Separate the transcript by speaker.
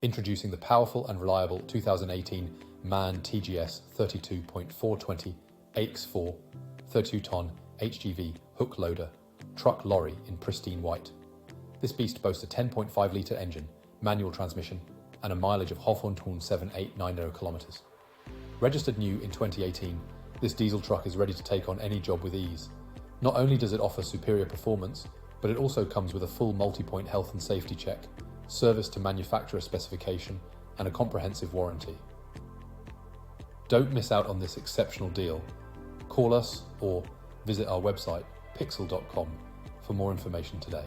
Speaker 1: Introducing the powerful and reliable 2018 MAN TGS 32.420 AX4 32-ton HGV hook loader truck lorry in pristine white. This beast boasts a 10.5-litre engine, manual transmission, and a mileage of Hofhorntorn 7890 kilometers. Registered new in 2018, this diesel truck is ready to take on any job with ease. Not only does it offer superior performance, but it also comes with a full multi-point health and safety check, service to manufacturer specification, and a comprehensive warranty. Don't miss out on this exceptional deal. Call us or visit our website pixel.com for more information today.